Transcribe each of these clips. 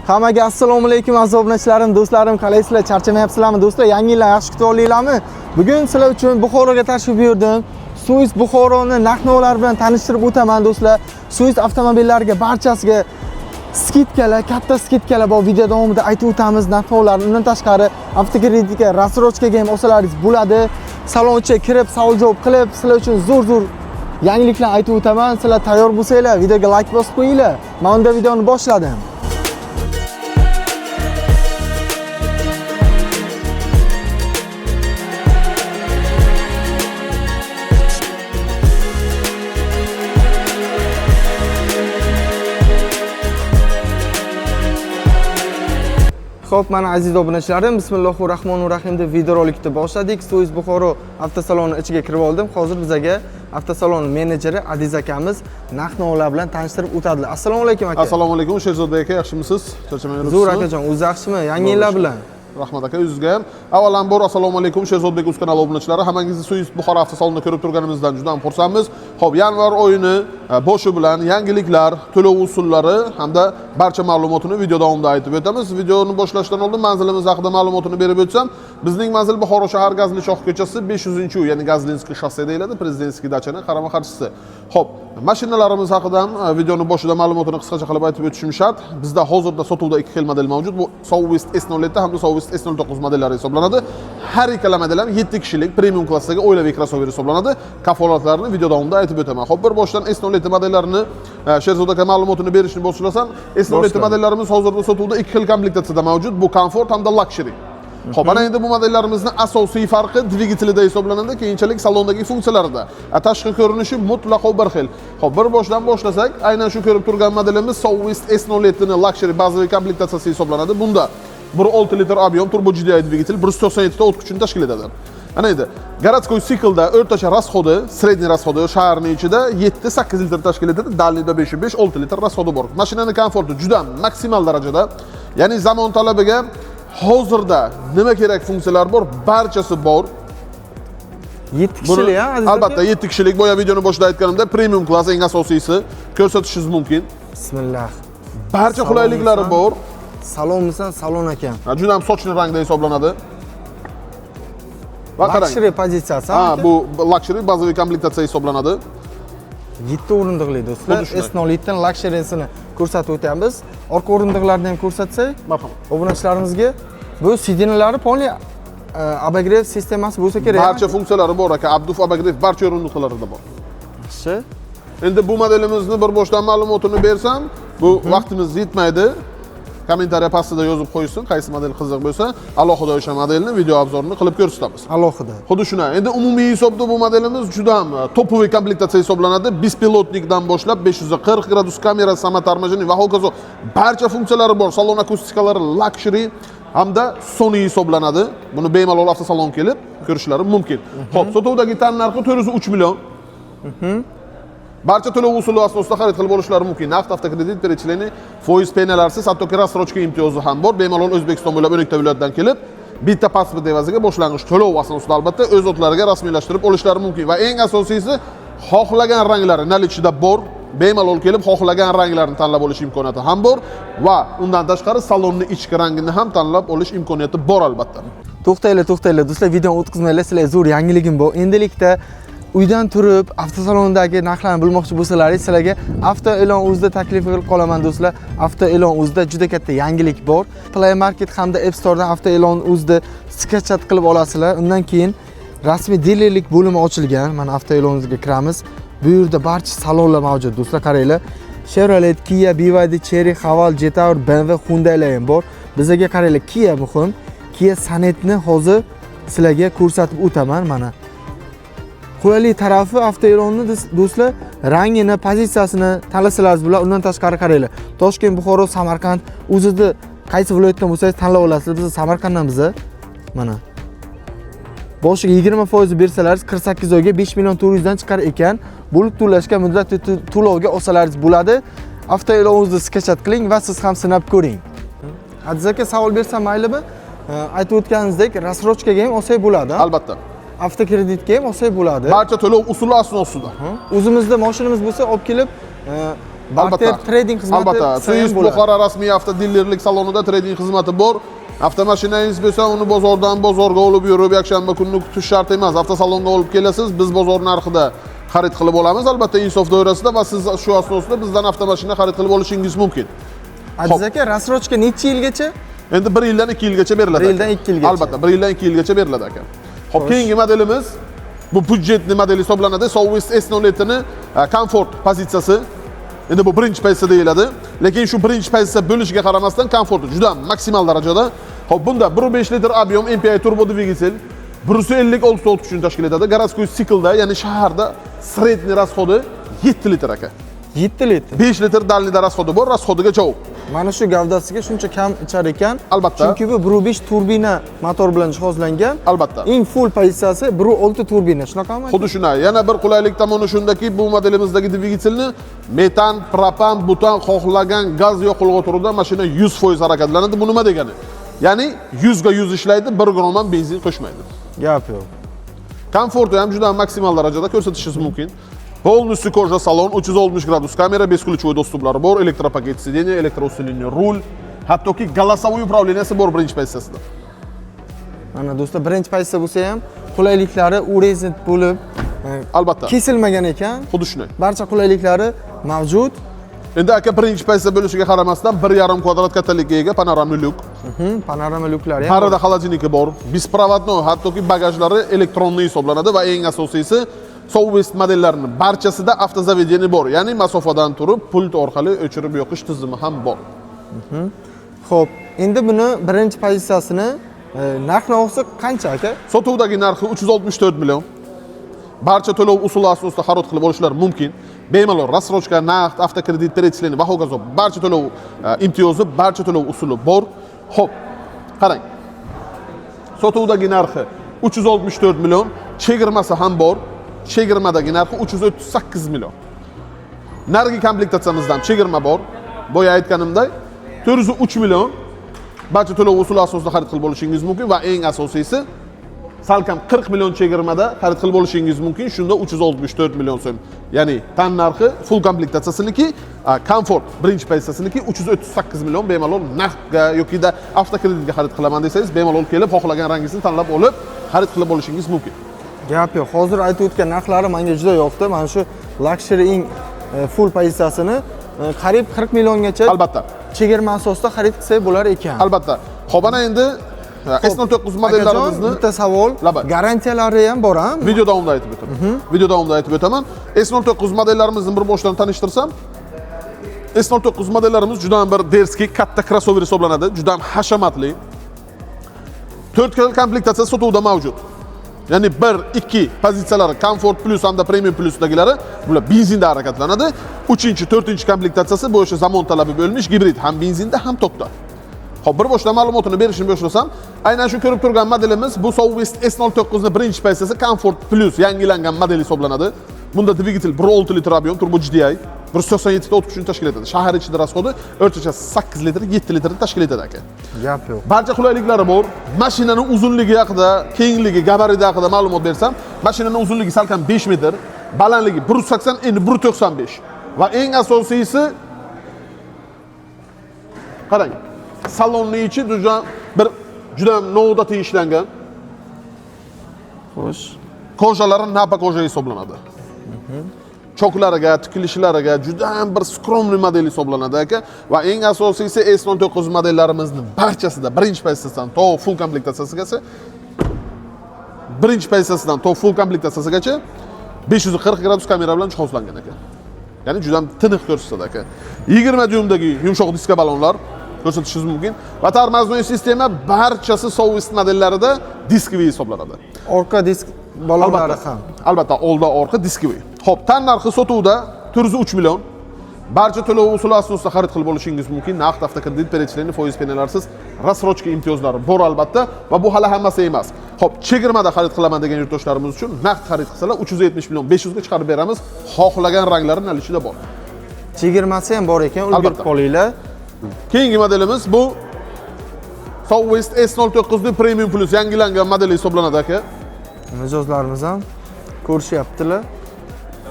Hammaga assalomu alaykum aziz obunachilarim, do'stlarim, qalaysizlar? Charchamayapsizlarmi do'stlar? Yangi yilni yaxshi kutib olinglarmi? Bugun sizlar uchun Buxoroga tashrif buyurdim. Suis Buxoroni narx-navolar bilan tanishtirib o'taman do'stlar. Suis avtomobillariga barchasiga skidkalar, katta skidkalar bor. Video davomida aytib o'tamiz narx-navolarni. Undan tashqari avtokreditga, rassrochkaga ham olsalaringiz bo'ladi. Salonga kirib, savol-javob qilib, sizlar uchun zo'r yangiliklarni aytib o'taman. Sizlar tayyor bo'lsanglar, videoga like bosib qo'yinglar. Men unda videoni boshladim. Xo'p, mana aziz obunachilarim, Bismillahirrohmanirrohim deb videorolikni boshladik. Suis Buxoro avtosaloni ichiga kirib oldim. Hozir bizaga avtosalon menejeri Adiz akamiz narx-navolar bilan tanishtirib o'tadilar. Assalomu alaykum aka. Assalomu alaykum, Sherzod aka, yaxshimisiz? Charchamayapsizmi? Zo'r akajon, o'zi yaxshimi? Yangi yillar bilan. Rahmat aka, o'zingizga ham. Avvalambor assalomu alaykum Sherzodbek uz kanali obunachilari. Hammangizni Suis Buxoro avtosalonida ko'rib turganimizdan juda ham xursandmiz. Xo'p, yanvar oyini boshi bilan yangiliklar, to'lov usullari hamda barcha ma'lumotini video davomida aytib o'tamiz. Videoni boshlashdan oldin manzilimiz haqida ma'lumotini berib o'tsam, bizning manzil Buxoro shahar Gazli shoh ko'chasi 500-uy, ya'ni Gazlinskiy shosse deyiladi, Prezidentskiy dachaning qarama-qarshisi. Xo'p, mashinalarimiz haqida ham videoni boshida ma'lumotini qisqacha qilib aytib o'tishim shart. Bizda hozirda sotuvda ikki xil model mavjud. Bu Southwest S07 hamda Southwest S09 modellari hisoblanadi. Har ikkala model ham 7 kishilik premium klassdagi oilaviy crossover hisoblanadi. Kafolatlarini video davomida aytib o'taman. Xo'p, bir boshdan S07 modellarini Sherzod aka ma'lumotini berishni boshlasan, S07 modellarimiz hozirda sotuvda ikki xil komplektatsiyada mavjud. Bu Comfort hamda Luxury. Xo'p, ana endi bu modellarimizning asosiy farqi dvigatelida hisoblanadi, keyinchalik salondagi funksiyalarida. Tashqi ko'rinishi mutlaqo bir xil. Xo'p, bir boshdan boshlasak, aynan shu ko'rib turgan modelimiz Southwest S07 ning Luxury bazaviy komplektatsiyasi hisoblanadi. Bunda 1.6 litr объем turbo GDI dvigatel 197 ta o't kuchini tashkil etadi. Ana endi городской siklda o'rtacha rasxodi, sredniy rasxodi shaharning ichida 7-8 litr tashkil etadi, dalniyda 5-6 litr rasxodi bor. Mashinaning komforti juda maksimal darajada, ya'ni zamon talabiga hozirda nima kerak funksiyalar bor, barchasi bor. 7 kishilik ha, aziz aka? Albatta 7 kishilik. Boya videoni boshida aytganimda premium klass eng asosiysi, ko'rsatishingiz mumkin. Bismillah. Barcha qulayliklari bor. Salonmisan, salon ekan. Juda ham sochli rangda hisoblanadi. Va qarang. Luxury pozitsiyasi. Ha, bu Luxury bazaviy komplektatsiya hisoblanadi. 7 o'rindiqli do'stlar. S07 ning Luxury'sini ko'rsatib o'tamiz. Orqa o'rindiqlarni ham ko'rsatsak, marhamat. Obunachilarimizga bu sidinalari poli abagrev sistemasi bo'lsa kerak. Barcha funksiyalari bor aka, Abduf abagrev barcha o'rindiqlarida bor. Yaxshi. Endi bu modelimizni bir boshdan ma'lumotini bersam, bu vaqtimiz yetmaydi. Kommentariya pastida yozib qo'ysin, qaysi model qiziq bo'lsa, alohida o'sha modelni video obzorini qilib ko'rsatamiz. Alohida. Xuddi shuna. Endi umumiy hisobda bu modelimiz juda ham topoviy komplektatsiya hisoblanadi. Bespilotnikdan boshlab 540 gradus kamera, samotarmajini va hokazo barcha funksiyalari bor. Salon akustikalari Luxury hamda Sony hisoblanadi. Buni bemalol avtosalon kelib ko'rishlari mumkin. Xo'p, sotuvdagi tan narxi 403 million. Barcha to'lov usuli asosida xarid qilib olishlari mumkin. Naqd avtokredit, перечисление, foiz penalarsiz, hattoki rassrochka imtiyozi ham bor. Bemalol O'zbekiston bo'ylab 12 ta viloyatdan kelib, bitta pasport evaziga boshlang'ich to'lov asosida albatta o'z otlariga rasmiylashtirib olishlari mumkin. Va eng asosiysi, xohlagan ranglari nalichida bor. Bemalol kelib xohlagan ranglarni tanlab olish imkoniyati ham bor va undan tashqari salonning ichki rangini ham tanlab olish imkoniyati bor albatta. To'xtanglar do'stlar, videoni o'tkazmanglar. Sizlarga zo'r yangiligim bor. Endilikda uydan turib avtosalondagi narxlarni bilmoqchi bo'lsalaringiz, sizlarga Avto Elon o'zida taklif qilib qolaman do'stlar. Avto Elon o'zida juda katta yangilik bor. Play Market hamda App Store'dan Avto Elon o'zida sketchat qilib olasizlar. Undan keyin rasmiy dilerlik bo'limi ochilgan. Mana Avto Elon'ga kiramiz. Bu yerda barcha salonlar mavjud do'stlar, qaranglar. Chevrolet, Kia, BYD, Chery, Haval, Jetour, BMW, Hyundai'lar ham bor. Bizga qaranglar, Kia muhim. Kia Sonet'ni hozir sizlarga ko'rsatib o'taman mana. Qulaylik tarafi Avto Elonni do'stlar, rangini, pozitsiyasini tanlasalaringiz bo'ladi. Undan tashqari qaranglar. Toshkent, Buxoro, Samarqand o'zida qaysi viloyatdan bo'lsangiz tanlab olasizlar. Biz Samarqanddan mana. Boshiga 20% bersalaringiz 48 oyga 5 million 400 dan chiqar ekan. Bo'lib to'lashga muddatli to'lovga olsalaringiz bo'ladi. Avto Elon o'zida sketchat qiling va siz ham sinab ko'ring. Adiz aka, savol bersam maylimi? Aytib o'tganingizdek, rassrochkaga ham olsak bo'ladi. Albatta. Avtokreditga ham olsak bo'ladi. Barcha to'lov usuli asnosida. O'zimizda mashinamiz bo'lsa, olib kelib Barter trading xizmati Albatta, qilsa ham Suyis bo'ladi. Buxoro rasmiy avtodilerlik salonida trading xizmati bor. Avtomashinangiz bo'lsa, uni bozordan bozorga olib yurib, yakshanba kuni kutish shart emas. Avtosalonga olib kelasiz, biz bozor narxida xarid qilib olamiz. Albatta, insof doirasida va siz shu asosida bizdan avtomashina xarid qilib olishingiz mumkin. Aziz aka, rassrochka necha yilgacha? Endi 1 yildan 2 yilgacha beriladi. 1 yildan 2 yilgacha. Albatta, 1 yildan 2 yilgacha beriladi aka. Xo'p, keyingi modelimiz bu budjetli model hisoblanadi. Southwest S07 ni komfort pozitsiyasi. Endi bu birinchi pozitsiya deyiladi. Lekin shu birinchi pozitsiya bo'lishiga qaramasdan komforti juda maksimal darajada. Xo'p, bunda 1.5 litr объем MPI turbo dvigatel 156 ot kuchini tashkil etadi. Городской siklda, ya'ni shaharda средний расходы 7 litr aka. 7 litr. 5 litr dalnida расходы bor, расходiga javob. Mana shu gavdasiga shuncha kam ichar ekan. Albatta. Chunki bu 1.5 turbina motor bilan jihozlangan. Albatta. Eng full pozitsiyasi 1.6 turbina, shunaqami? Xuddi shunday. Yana bir qulaylik tomoni shundaki, bu modelimizdagi dvigatelni metan, propan, butan xohlagan gaz yoqilg'i turida mashina 100% harakatlanadi. Bu nima degani? Ya'ni 100 ga 100 ishlaydi, 1 gram ham benzin qo'shmaydi. Gap yo'q. Komforti ham juda maksimal darajada ko'rsatishingiz mumkin. Полностью кожа salon, 360 gradus kamera, бесключевой dostuplar bor, elektropaket sideniya, elektrousilinie rul, hattoki голосовой управленияsi bor birinchi pozitsiyasida. Mana do'stlar, birinchi pozitsiya bo'lsa ham qulayliklari urezent bo'lib, Albatta. kesilmagan ekan. Xuddi shunday. Barcha qulayliklari mavjud. Endi aka birinchi pozitsiya bo'lishiga qaramasdan 1,5 kvadrat kattalikka ega panoramli lyuk. Panorama lyuklari ham. Parada xolodilniki bor, беспроводной, hattoki bagajlari elektronli hisoblanadi va eng asosiysi Southwest modellarining barchasida avtozavediye bor. Ya'ni masofadan turib pult orqali o'chirib yoqish tizimi ham bor. Xo'p, endi buni birinchi pozitsiyasini narx-navosi qancha aka? Sotuvdagi narxi 364 million. Barcha to'lov usuli asosida xarid qilib olishlar mumkin. Bemalol rassrochka, naqd, avtokredit, перечисление va hokazo barcha to'lov imtiyozi, barcha to'lov usuli bor. Xo'p, qarang. Sotuvdagi narxi 364 million, chegirmasi ham bor. Chegirmadagi narxi 338 million. Nargi komplektatsiyamizdan chegirma bor. Boya aytganimdek 403 million barcha to'lov usuli asosida xarid qilib olishingiz mumkin va eng asosiysi salkam 40 million chegirmada xarid qilib olishingiz mumkin. Shunda 364 million so'm. Ya'ni tan narxi full komplektatsiyasiniki, komfort birinchi pozitsiyasiniki 338 million bemalol naqdga yoki da avtokreditga xarid qilaman desangiz, bemalol kelib xohlagan rangingizni tanlab olib xarid qilib olishingiz mumkin. Gap yo'q. Hozir aytib o'tgan narxlari menga juda yoqdi. Mana shu luxury eng full pozitsiyasini qariyb 40 milliongacha Albatta. chegirma asosida xarid qilsak bo'lar ekan. Albatta. Xo'p, ana endi S09 modelllarimizni bitta savol, garantiyalari ham bor-a? Video davomida aytib o'taman. Video davomida aytib o'taman. S09 modelllarimizni bir boshdan tanishtirsam, S09 modellarimiz juda bir derskiy, katta crossover hisoblanadi, juda ham hashamatli. 4 xil komplektatsiya sotuvda mavjud. Ya'ni 1, 2 pozitsiyalari Comfort Plus hamda Premium Plus'dagilari bular benzinda harakatlanadi. 3-chi, 4-chi komplektatsiyasi bu o'sha zamon talabi bo'lmish gibrid, ham benzinda, ham tokda. Xo'p, bir boshdan ma'lumotini berishni boshlasam, aynan shu ko'rib turgan modelimiz bu Southwest S09 ning birinchi pozitsiyasi Comfort Plus yangilangan model hisoblanadi. Bunda dvigatel 1.6 litr объем turbo GDI 197 ta o't kuchini tashkil etadi. Shahar ichida rasxodi o'rtacha 8 litr, 7 litrni tashkil etadi aka. Gap yo'q. Barcha qulayliklari bor. Mashinaning uzunligi haqida, kengligi, gabariti haqida ma'lumot bersam, mashinaning uzunligi salkam 5 metr, balandligi 180, endi 195 va eng asosiysi qarang. Salonning ichi juda noodatiy ishlangan. Xo'sh. Kojalari napa koja hisoblanadi. Choklariga, tikilishlariga juda ham bir skromli model hisoblanadi aka va eng asosiysi S09 modellarimizning barchasida birinchi pozitsiyasidan to full komplektatsiyasigacha 540 gradus kamera bilan jihozlangan aka. Ya'ni juda ham tiniq ko'rsatadi aka. 20 dyumdagi yumshoq diska balonlar ko'rsatishingiz mumkin va tormoznoy sistema barchasi Southwest modellarida diskiviy hisoblanadi. Orqa disk balonlari ham. Albatta, oldi orqa diskiviy. Xo'p, tan narxi sotuvda 403 million. Barcha to'lov usuli asosida xarid qilib olishingiz mumkin. Naqd avtokredit, перечисление, foiz penalarsiz, rassrochka imtiyozlari bor albatta va bu hali hammasi emas. Xo'p, chegirmada xarid qilaman degan yurtdoshlarimiz uchun naqd xarid qilsalar 370 million 500 ga chiqarib beramiz. Xohlagan ranglari nalishida bor. Chegirmasi ham bor ekan, ulgurib qolinglar. Keyingi modelimiz bu Southwest S09 ning Premium Plus yangilangan modeli hisoblanadi aka. Mijozlarimiz ham ko'rishyaptilar.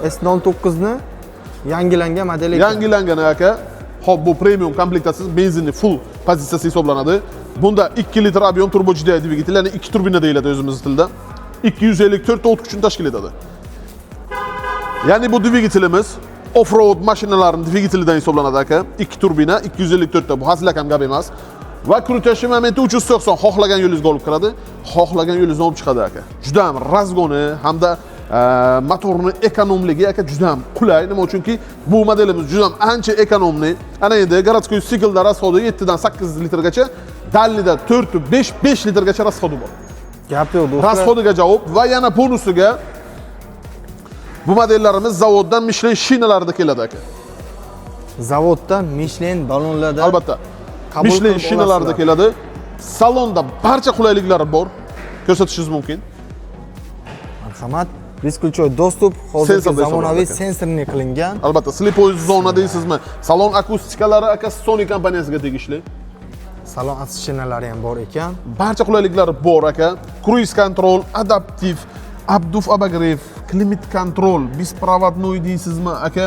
S09 ni yangilangan model ekan. Yangilangan aka. Hop, bu premium komplektatsiz benzinli full pozitsiyasi hisoblanadi. Bunda 2 litr ob'yom turbo GDI dvigatel, ya'ni 2 turbina deyiladi o'zimiz tilda. 254 ta o't kuchini tashkil etadi. Ya'ni bu dvigatelimiz off-road mashinalarning dvigatelidan hisoblanadi aka. 2 turbina, 254 ta, bu hazilakam gap emas. Va kuritish momenti 390, xohlagan yo'lingizga olib kiradi, xohlagan yo'lingizdan olib chiqadi aka. Juda ham razgoni hamda motorni ekonomligi aka juda ham qulay. Nima uchunki bu modelimiz juda ham ancha ekonomli. Ana endi городской siklda расходi 7 dan 8 litrgacha, dallida 4 5 litrgacha расходi bor. Gap yo'q do'stlar. Расходiga javob va yana bonusiga bu modellarimiz zavoddan Michelin shinalarida keladi aka. Zavoddan Michelin ballonlarda Albatta. Michelin shinalarida keladi. Salonda barcha qulayliklari bor. Ko'rsatishingiz mumkin. Marhamat. Beskuluchoy dostуп hozirgi Sensorda zamonaviy hisoblanadi. sensorli qilingan. Albatta, slipoy zona deysizmi? Salon akustikalari aka Sony kompaniyasiga tegishli. Salon asishinalari ham bor ekan. Barcha qulayliklari bor aka. Cruise control, adaptiv, abduf abagrev, klimat kontrol, bespроводной deysizmi aka?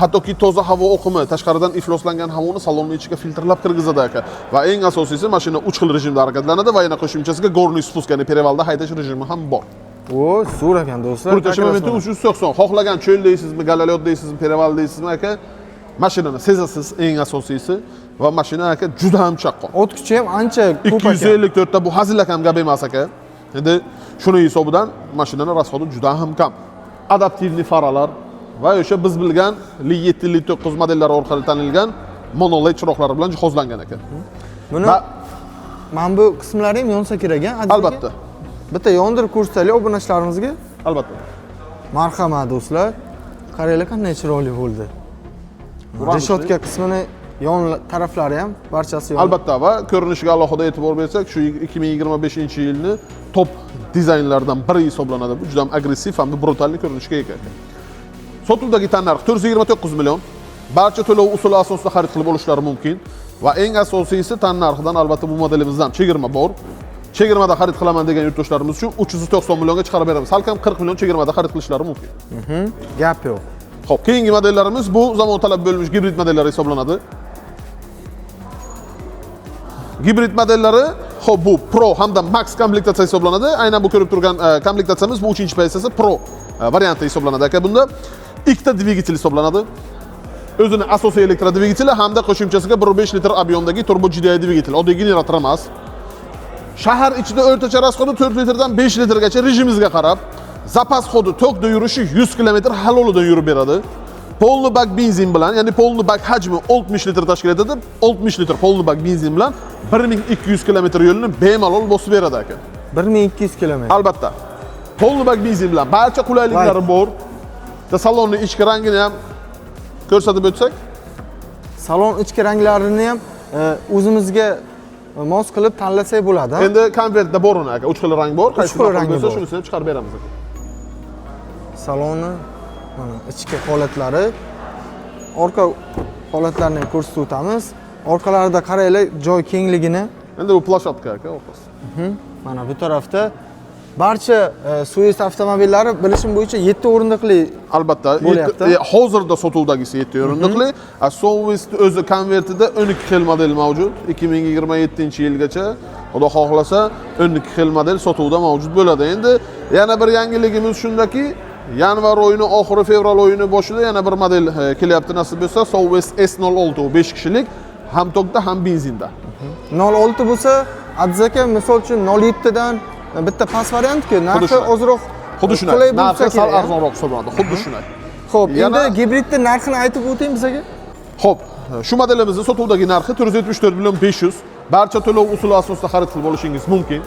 Hattoki toza havo oqimi, tashqaridan ifloslangan havoni salonning ichiga filtrlab kirgizadi aka. Va eng asosiysi, mashina 3 xil rejimda harakatlanadi va yana qo'shimchasiga gorniy spust, ya'ni perevalda haydash rejimi ham bor. O, zo'r ekan do'stlar. Kuritish momenti 390. Xohlagan cho'l deysizmi, galalyot deysizmi, pereval deysizmi aka? Mashinani sezasiz, eng asosiysi va mashina aka juda ham chaqqon. O't kuchi ham ancha ko'p ekan. 254 ta, bu hazilakam gap emas aka. Endi shuni hisobidan mashinaning rasxodi juda ham kam. Adaptivni faralar va o'sha biz bilgan Li7, Li9 modellari orqali tanilgan monoled chiroqlari bilan jihozlangan ekan. Buni mana bu qismlari ham yonsa kerak a? Albatta. Bitta yondirib ko'rsataylik obunachilarimizga. Albatta. Marhamat do'stlar. Qaranglar qanday chiroyli bo'ldi. Reshotka qismini yon taraflari ham barchasi yon. Albatta va ko'rinishiga alohida e'tibor bersak, shu 2025-yilni top dizaynlardan biri hisoblanadi. Bu juda ham agressiv hamda brutal ko'rinishga ega ekan. Sotuvdagi tan narxi 429 million. Barcha to'lov usuli asosida xarid qilib olishlari mumkin va eng asosiysi tan narxidan albatta bu modelimizdan chegirma bor. Chegirmada xarid qilaman degan yurtdoshlarimiz uchun 390 millionga chiqarib beramiz. Salkam 40 million chegirmada xarid qilishlari mumkin. Gap yo'q. Xo'p, keyingi modellarimiz bu zamon talab bo'lmish gibrid modellar hisoblanadi. Gibrid modellari xo'p bu Pro hamda Max komplektatsiya hisoblanadi. Aynan bu ko'rib turgan komplektatsiyamiz bu 3-pozitsiyasi Pro varianti hisoblanadi aka. Bunda ikkita dvigatel hisoblanadi. O'zini asosiy elektro dvigateli hamda qo'shimchasiga 1.5 litr ob'yomdagi turbo GDI dvigatel. Oddiy generator emas. Shahar ichida o'rtacha rasxodi 4 litrdan 5 litrgacha rejimimizga qarab, zapas xodi tokda yurishi 100 km halolidan yurib beradi. Polni bak benzin bilan, ya'ni polni bak hajmi 60 litr tashkil etadi. 60 litr polni bak benzin bilan 1200 km yo'lni bemalol bosib beradi aka. 1200 km. Albatta. Polni bak benzin bilan barcha qulayliklari bor. Salonning ichki rangini ham ko'rsatib o'tsak, salon ichki ranglarini ham o'zimizga mos qilib tanlasak bo'ladi. Endi konvertda bor uni aka, 3 xil rang bor. Uch xil rang bo'lsa bor. shunisini ham chiqarib beramiz aka. Salonni mana ichki holatlari, orqa holatlarini ko'rsatib o'tamiz. Orqalarida qaranglar, joy kengligini. Endi bu plashotka aka, o'rtasi. Mana bu tarafda barcha Suez avtomobillari bilishim bo'yicha 7 o'rindiqli. Albatta, bo'lyapti. hozirda sotuvdagisi 7 o'rindiqli. Suez o'zi konvertida 12 xil model mavjud. 2027-yilgacha Xudo xohlasa 12 xil model sotuvda mavjud bo'ladi. Endi yana bir yangiligimiz shundaki, yanvar oyini oxiri, fevral oyini boshida yana bir model kelyapti nasib bo'lsa, Suez S06 5 kishilik, ham tokda ham benzinda. 06 bo'lsa, Aziz aka, misol uchun 07 dan bitta past variant-ku, narxi ozroq xuddi shunday. qulay bo'lsa Narxi sal kerak. arzonroq hisoblanadi. Xuddi shunday. Xo'p, Yana- endi gibridni narxini aytib o'ting bizga. Xo'p, shu modelimizning sotuvdagi narxi 474 million 500. Barcha to'lov usuli asosida xarid qilib olishingiz mumkin.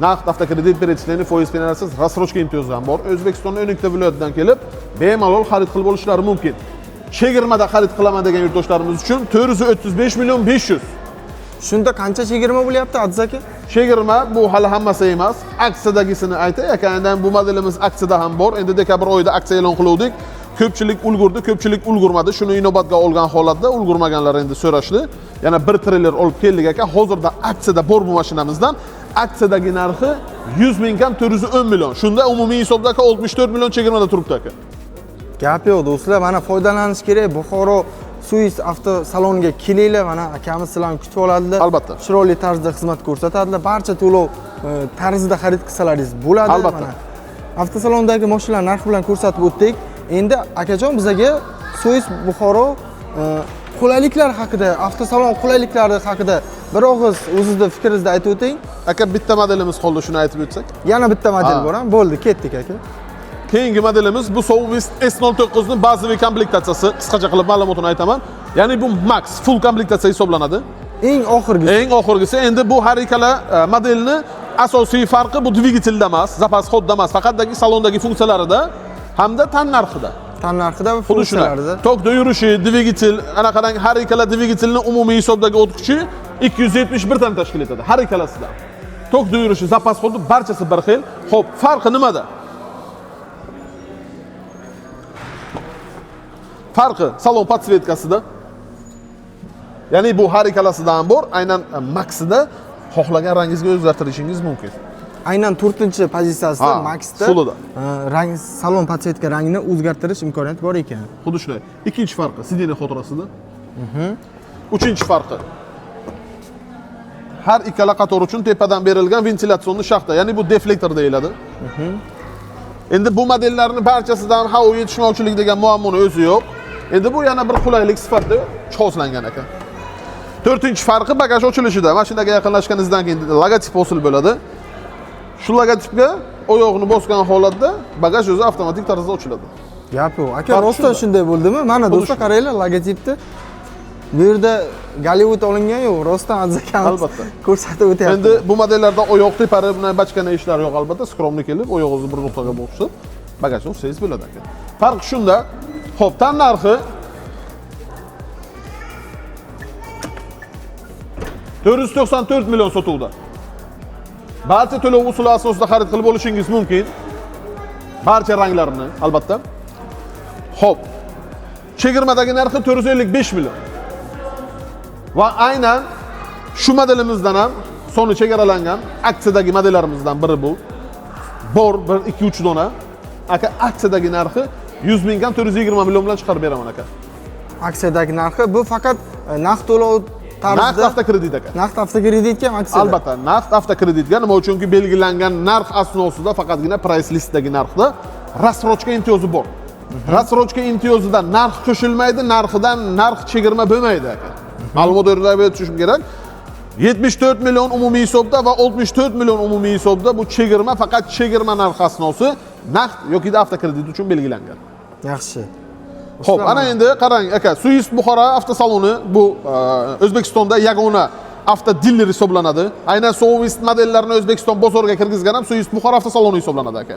Naqd avtokredit berishlarni foiz penalsiz rassrochka imtiyozi ham bor. O'zbekistonning 12 ta viloyatidan kelib, bemalol xarid qilib olishlari mumkin. Chegirmada xarid qilaman degan yurtdoshlarimiz uchun 435 million 500. Shunda qancha chegirma bo'lyapti Aziz aka? Chegirma bu hali hammasi emas. Aksiyadagisini aytay, ya'ni bu modelimiz aksiyada ham bor. Endi dekabr oyida aksiya e'lon qiluvdik. Ko'pchilik ulgurdi, ko'pchilik ulgurmadi. Shuni inobatga olgan holatda ulgurmaganlar endi so'rashdi. Yana bir treyler olib keldik aka. Hozirda aksiyada bor bu mashinamizdan. Aksiyadagi narxi 100 ming kam 410 million. Shunda umumiy hisobdagi 64 million chegirmada turibdi aka. Gap yo'q do'stlar, mana foydalanish kerak. Buxoro Suis avtosaloniga kelinglar, mana akamiz sizlarni kutib oladilar. Albatta. Chiroyli tarzda xizmat ko'rsatadilar. Barcha to'lov tarzida xarid qilsalaringiz bo'ladi. Albatta. Mana avtosalondagi mashinalar narxi bilan ko'rsatib o'tdik. Endi akajon bizga Suis Buxoro qulayliklar haqida, avtosalon qulayliklari haqida bir og'iz o'zingizning fikringizni aytib o'ting. Aka bitta modelimiz qoldi, shuni aytib o'tsak. Yana bitta model bor ham. Bo'ldi, ketdik aka. Keyingi modelimiz bu Southwest S09 ning bazaviy komplektatsiyasi. Qisqacha qilib ma'lumotini aytaman. Ya'ni bu max full komplektatsiya hisoblanadi. Eng oxirgisi. Eng oxirgisi. Endi bu har ikkala modelni asosiy farqi bu dvigatelda emas, zapas-xodda emas, faqatdagi salondagi funksiyalarida hamda tan narxida. Tan narxida va funksiyalarida. Tokda yurishi, dvigatel, anaqadan har ikkala dvigatelni umumiy hisobdagi o'tqichi 271 tonna tashkil etadi har ikkalasida. Tokda yurishi, zapas-xodda barchasi bir xil. Xo'p, farqi nimada? Farqi salon podsvetkasida. Ya'ni bu har ikkalasidan bor, aynan maxida xohlagan rangingizga o'zgartirishingiz mumkin. Aynan 4-pozitsiyasida Maxda rang salon podsvetka rangini o'zgartirish imkoniyati bor ekan. Xuddi shunday. Ikkinchi farqi sideniya xotirasida. Uchinchi farqi har ikkala qator uchun tepadan berilgan ventilyatsion shaxta, ya'ni bu deflektor deyiladi. Endi bu modellarning barchasidan havo yetishmovchilik degan muammoni o'zi yo'q. Endi bu yana bir qulaylik sifatida jihozlangan ekan. To'rtinchi farqi bagaj ochilishida. Mashinaga yaqinlashganingizdan keyin logotip hosil bo'ladi. Shu logotipga oyoqni bosgan holatda bagaj o'zi avtomatik tarzda ochiladi. Gap yo'q. Aka, rostdan shunday bo'ldimi? Mana do'stlar qaranglar logotipni. Bu yerda Gollywood olingan yo'q, rostdan azakamiz. Albatta. Ko'rsatib o'tyapti. Endi bu modellarda oyoq tepari bilan bachkana ishlar yo'q albatta, skromni kelib, oyog'ingizni bir nuqtaga bosib, bagajni olsangiz bo'ladi aka. Farq shunda. Xo'p, tan narxi 494 million sotuvda. Barcha to'lov usuli asosida xarid qilib olishingiz mumkin. Barcha ranglarini, albatta. Xo'p. Chegirmadagi narxi 455 million. Va aynan shu modelimizdan ham soni chegaralangan aksiyadagi modellarimizdan biri bu. Bor 1-2-3 dona. Aka, aksiyadagi narxi 100 mingdan 420 million bilan chiqarib beraman aka. Aksiyadagi narxi bu faqat naqd to'lov tarzida. Naqd avtokredit aka. Naqd avtokreditga ham aksiyada. Albatta, naqd avtokreditga, nima uchunki belgilangan narx asnosida faqatgina price listdagi narxda rassrochka imtiyozi bor. Rassrochka imtiyozida narx qo'shilmaydi, narxidan narx chegirma bo'lmaydi aka. Ma'lumot o'rnida tushunib kerak. 74 million umumiy hisobda va 64 million umumiy hisobda bu chegirma faqat chegirma narx asnosi naqd yoki avtokredit uchun belgilangan. Yaxshi. Xo'p, ana endi qarang aka, Suis Buxoro avtosaloni bu O'zbekistonda yagona avtodiler hisoblanadi. Aynan Southwest modellarini O'zbekiston bozoriga kirgizgan ham Suis Buxoro avtosaloni hisoblanadi aka.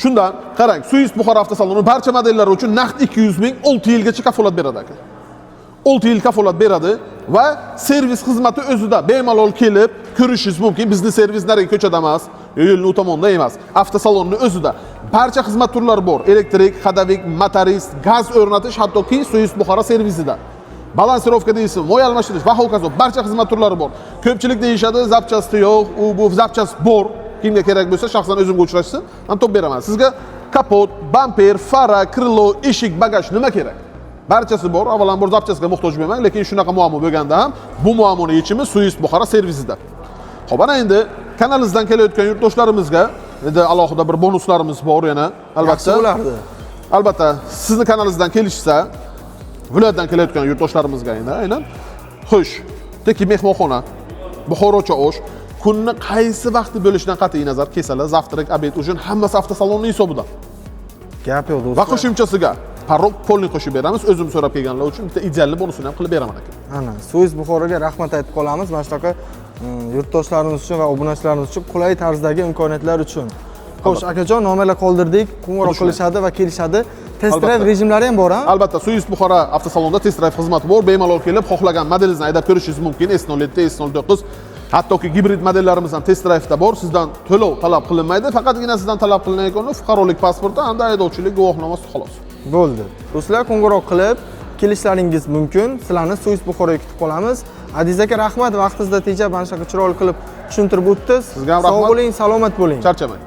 Shundan qarang, Suis Buxoro avtosaloni barcha modellari uchun naqd 200 ming 6 yilgacha kafolat beradi aka. 6 yil kafolat beradi va servis xizmati o'zida bemalol kelib ko'rishingiz mumkin. Bizning servis nariga ko'chada emas, yo'lning u tomonda emas, avtosalonning o'zida. Barcha xizmat turlari bor. Elektrik, hadavik, motorist, gaz o'rnatish, hattoki Suis Buxoro servisida. Balansirovka deysiz, moy almashtirish va hokazo barcha xizmat turlari bor. Ko'pchilik deyshadi, zapchasti yo'q, u bu zapchast bor. Kimga kerak bo'lsa, shaxsan o'zimga uchrashsin, men top beraman. Sizga kapot, bamper, fara, krilo, eshik, bagaj nima kerak? Barchasi bor. Avvalambor zapchastga muhtoj bo'lmang, lekin shunaqa muammo bo'lganda ham bu muammoni yechimi Suis Buxoro servisida. Xo'p, ana endi kanalingizdan kelayotgan yurtdoshlarimizga endi alohida bir bonuslarimiz bor yana, albatta. Albatta, sizni kanalingizdan kelishsa, viloyatdan kelayotgan yurtdoshlarimizga aynan. Xo'sh, teki mehmonxona, Buxorocha osh, kunni qaysi vaqtda bo'lishidan qat'iy nazar, kesalar, zavtrak, obed, ujin hammasi avtosalonning hisobida. Gap yo'q do'stlar. Va qo'shimchasiga parok polni qo'shib beramiz. O'zim so'rab kelganlar uchun bitta ideal bonusini ham qilib beraman aka. Ana, Suis Buxoroga rahmat aytib qolamiz. Mana shunaqa yurtdoshlarimiz uchun va obunachilarimiz uchun qulay tarzdagi imkoniyatlar uchun. Xo'sh, akajon, nomerlar qoldirdik. Qo'ng'iroq qilishadi va kelishadi. Test drive rejimlari ham bor, ha? Albatta, Suis Buxoro avtosalonida test drive xizmati bor. Bemalol kelib, xohlagan modelingizni haydab ko'rishingiz mumkin. S07, S09, hattoki gibrid modellarimiz ham test drive'da bor. Sizdan to'lov talab qilinmaydi. Faqatgina sizdan talab qilinayotgani fuqarolik pasporti hamda haydovchilik guvohnomasi xolos. Bo'ldi. Do'stlar, qo'ng'iroq qilib kelishlaringiz mumkin. Sizlarni Suis Buxoroga kutib qolamiz. Adiz aka, rahmat, vaqtingizda tejab mana shunaqa chiroyli qilib tushuntirib o'tdingiz. Sizga ham rahmat. Sog' bo'ling, salomat bo'ling. Charchamang.